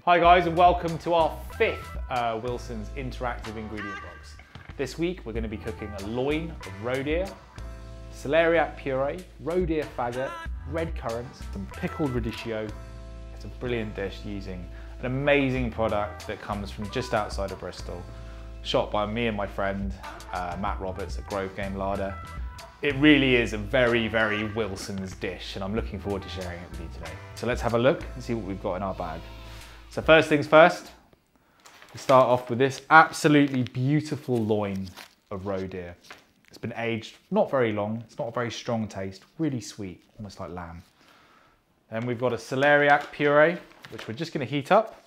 Hi guys, and welcome to our fifth Wilson's interactive ingredient box. This week we're going to be cooking a loin of roe deer, celeriac puree, roe deer faggot, red currants, some pickled radicchio. It's a brilliant dish using an amazing product that comes from just outside of Bristol, shot by me and my friend Matt Roberts at Grove Game Larder. It really is a very, very Wilson's dish, and I'm looking forward to sharing it with you today. So let's have a look and see what we've got in our bag. So first things first, we start off with this absolutely beautiful loin of roe deer. It's been aged not very long, it's not a very strong taste, really sweet, almost like lamb. Then we've got a celeriac puree, which we're just going to heat up.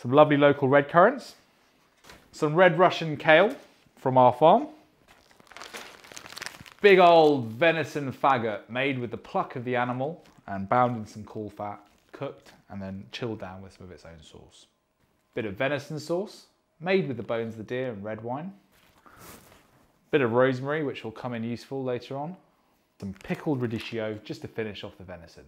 Some lovely local red currants. Some red Russian kale from our farm. Big old venison faggot made with the pluck of the animal and bound in some cool fat, cooked and then chilled down with some of its own sauce. Bit of venison sauce made with the bones of the deer and red wine. Bit of rosemary, which will come in useful later on. Some pickled radicchio just to finish off the venison.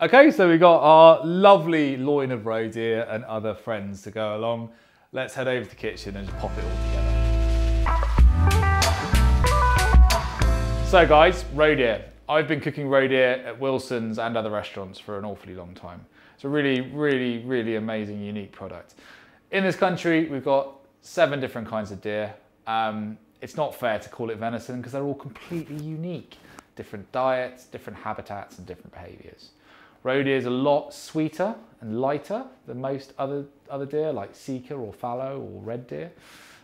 Okay, so we got our lovely loin of roe deer and other friends to go along. Let's head over to the kitchen and just pop it all together. So guys, roe deer. I've been cooking roe deer at Wilson's and other restaurants for an awfully long time. It's a really, really, really amazing, unique product. In this country, we've got 7 different kinds of deer. It's not fair to call it venison because they're all completely unique. Different diets, different habitats, and different behaviors. Roe deer is a lot sweeter and lighter than most other deer, like sika or fallow or red deer.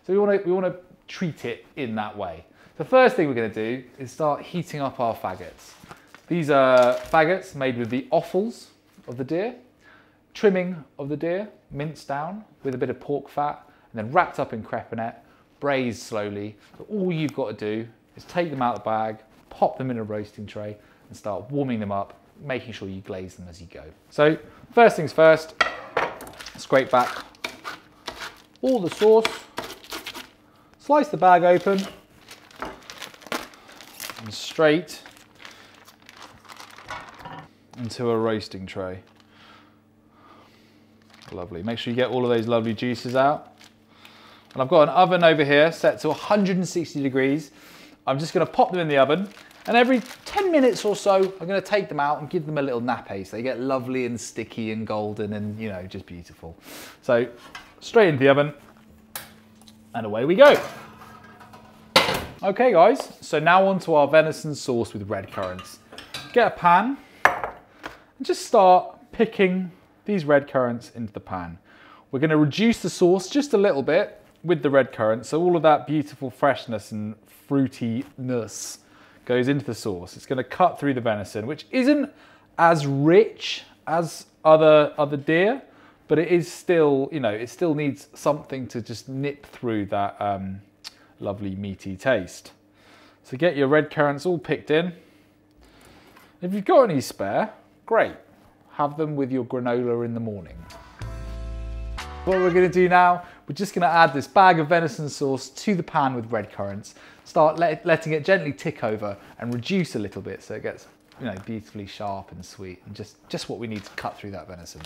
So we want to treat it in that way. The first thing we're going to do is start heating up our faggots. These are faggots made with the offals of the deer, trimming of the deer, minced down with a bit of pork fat, and then wrapped up in crepinette, braised slowly. So all you've got to do is take them out of the bag, pop them in a roasting tray, and start warming them up, making sure you glaze them as you go. So first things first, scrape back all the sauce, slice the bag open, and straight into a roasting tray. Lovely. Make sure you get all of those lovely juices out. And I've got an oven over here set to 160 degrees. I'm just going to pop them in the oven, and every 10 minutes or so I'm going to take them out and give them a little nappe so they get lovely and sticky and golden and, you know, just beautiful. So straight into the oven and away we go. Okay guys, so now on to our venison sauce with red currants. Get a pan and just start picking these red currants into the pan. We're going to reduce the sauce just a little bit with the red currants, so all of that beautiful freshness and fruitiness goes into the sauce. It's going to cut through the venison, which isn't as rich as other deer, but it is still, you know, it still needs something to just nip through that lovely meaty taste. So get your red currants all picked in. If you've got any spare, great. Have them with your granola in the morning. What we're going to do now, we're just going to add this bag of venison sauce to the pan with red currants. Start letting it gently tick over and reduce a little bit so it gets, you know, beautifully sharp and sweet, and just what we need to cut through that venison.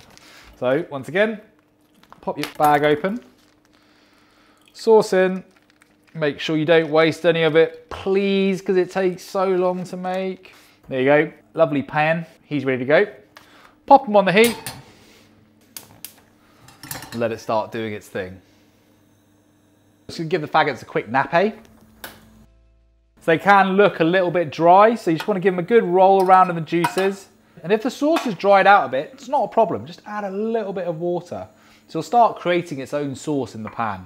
So once again, pop your bag open, sauce in. Make sure you don't waste any of it, please, because it takes so long to make. There you go, lovely pan, he's ready to go. Pop them on the heat, and let it start doing its thing. Just gonna give the faggots a quick nappe. So they can look a little bit dry, so you just want to give them a good roll around in the juices. And if the sauce is dried out a bit, it's not a problem, just add a little bit of water. So it'll start creating its own sauce in the pan.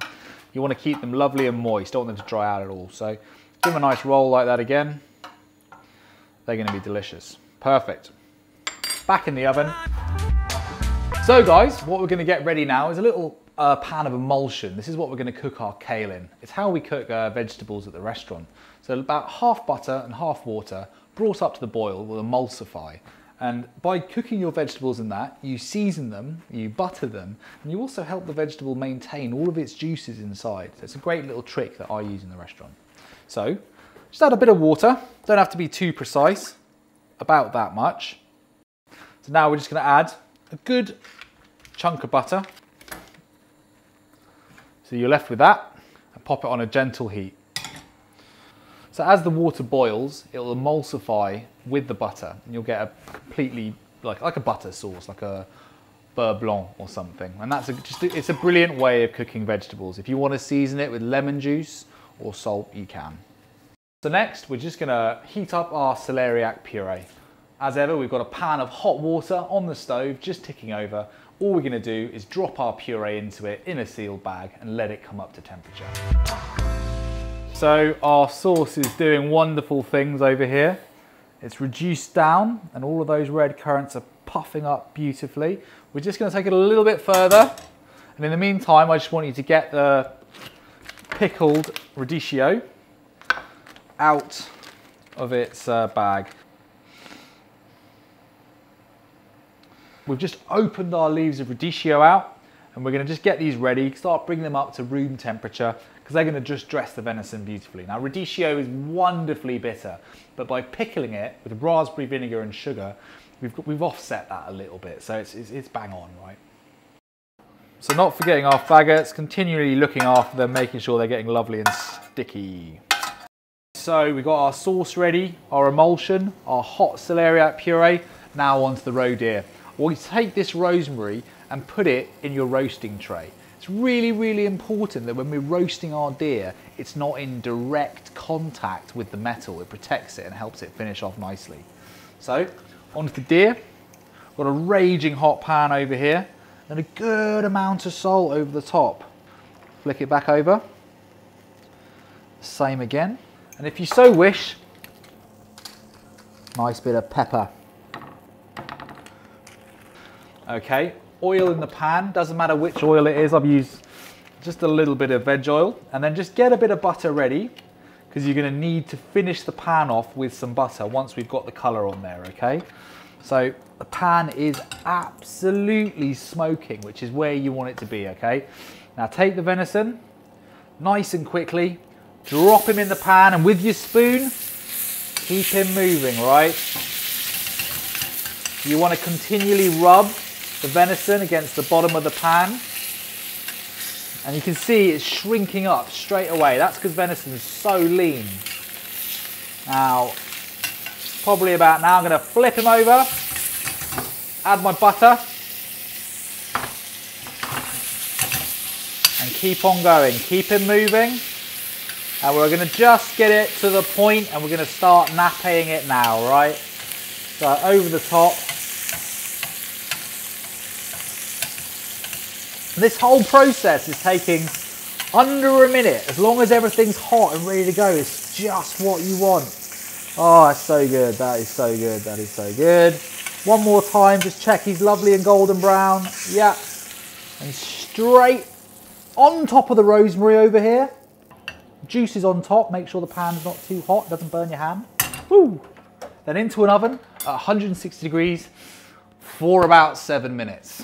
You want to keep them lovely and moist, don't want them to dry out at all. So give them a nice roll like that again. They're going to be delicious. Perfect. Back in the oven. So guys, what we're going to get ready now is a little pan of emulsion. This is what we're going to cook our kale in. It's how we cook vegetables at the restaurant. So about half butter and half water brought up to the boil will emulsify. And by cooking your vegetables in that, you season them, you butter them, and you also help the vegetable maintain all of its juices inside. So it's a great little trick that I use in the restaurant. So just add a bit of water, don't have to be too precise, about that much. So now we're just going to add a good chunk of butter. So you're left with that, and pop it on a gentle heat. So as the water boils, it will emulsify with the butter, and you'll get a completely, like a butter sauce, like a beurre blanc or something. And that's it's a brilliant way of cooking vegetables. If you want to season it with lemon juice or salt, you can. So next, we're just gonna heat up our celeriac puree. As ever, we've got a pan of hot water on the stove, just ticking over. All we're gonna do is drop our puree into it in a sealed bag and let it come up to temperature. So our sauce is doing wonderful things over here. It's reduced down and all of those red currants are puffing up beautifully. We're just gonna take it a little bit further. And in the meantime, I just want you to get the pickled radicchio out of its bag. We've just opened our leaves of radicchio out, and we're going to just get these ready, start bringing them up to room temperature, because they're going to just dress the venison beautifully. Now radicchio is wonderfully bitter, but by pickling it with raspberry vinegar and sugar, we've offset that a little bit, so it's bang on, right? So not forgetting our faggots, continually looking after them, making sure they're getting lovely and sticky. So we've got our sauce ready, our emulsion, our hot celeriac puree. Now onto the roe deer. Well, you take this rosemary and put it in your roasting tray. It's really, really important that when we're roasting our deer, it's not in direct contact with the metal. It protects it and helps it finish off nicely. So onto the deer. Got a raging hot pan over here and a good amount of salt over the top. Flick it back over. Same again. And if you so wish, nice bit of pepper. Okay, oil in the pan, doesn't matter which oil it is, I've used just a little bit of veg oil, and then just get a bit of butter ready, because you're going to need to finish the pan off with some butter once we've got the colour on there, okay? So the pan is absolutely smoking, which is where you want it to be, okay? Now take the venison, nice and quickly, drop him in the pan, and with your spoon, keep him moving, right? You want to continually rub the venison against the bottom of the pan, and you can see it's shrinking up straight away. That's because venison is so lean. Now, probably about now, I'm going to flip him over, add my butter, and keep on going. Keep him moving, and we're going to just get it to the point, and we're going to start nappaing it now, right? So over the top. This whole process is taking under a minute. As long as everything's hot and ready to go, it's just what you want. Oh, that's so good. That is so good. That is so good. One more time, just check he's lovely and golden brown. Yeah. And straight on top of the rosemary over here. Juice is on top. Make sure the pan's not too hot, doesn't burn your hand. Woo. Then into an oven at 160 degrees for about 7 minutes.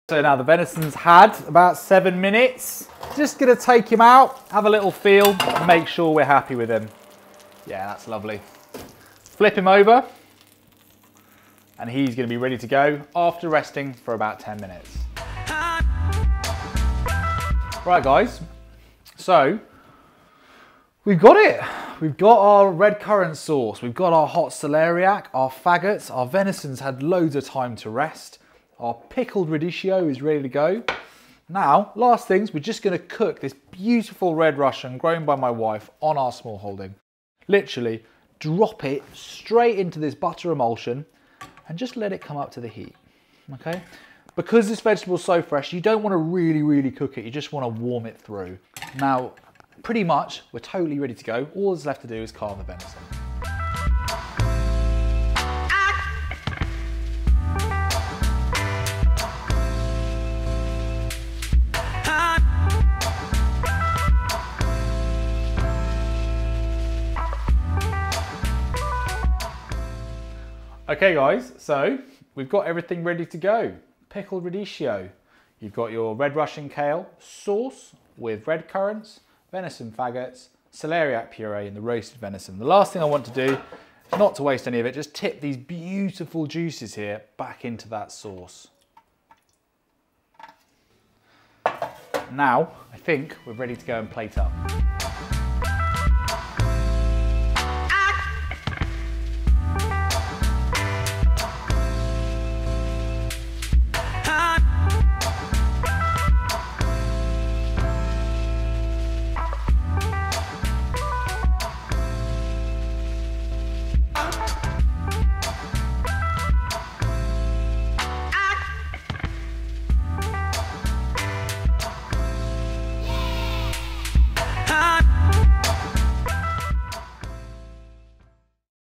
So now the venison's had about 7 minutes. Just gonna take him out, have a little feel, and make sure we're happy with him. Yeah, that's lovely. Flip him over, and he's gonna be ready to go after resting for about 10 minutes. Right guys, so we've got it. We've got our red currant sauce, we've got our hot celeriac, our faggots, our venison's had loads of time to rest. Our pickled radicchio is ready to go. Now, last things, we're just going to cook this beautiful red Russian grown by my wife on our small holding. Literally, drop it straight into this butter emulsion and just let it come up to the heat, okay? Because this vegetable is so fresh, you don't want to really cook it, you just want to warm it through. Now, pretty much, we're totally ready to go. All that's left to do is carve the venison. Okay guys, so we've got everything ready to go. Pickled radicchio. You've got your red Russian kale sauce with red currants, venison faggots, celeriac puree and the roasted venison. The last thing I want to do is not to waste any of it, just tip these beautiful juices here back into that sauce. Now, I think we're ready to go and plate up.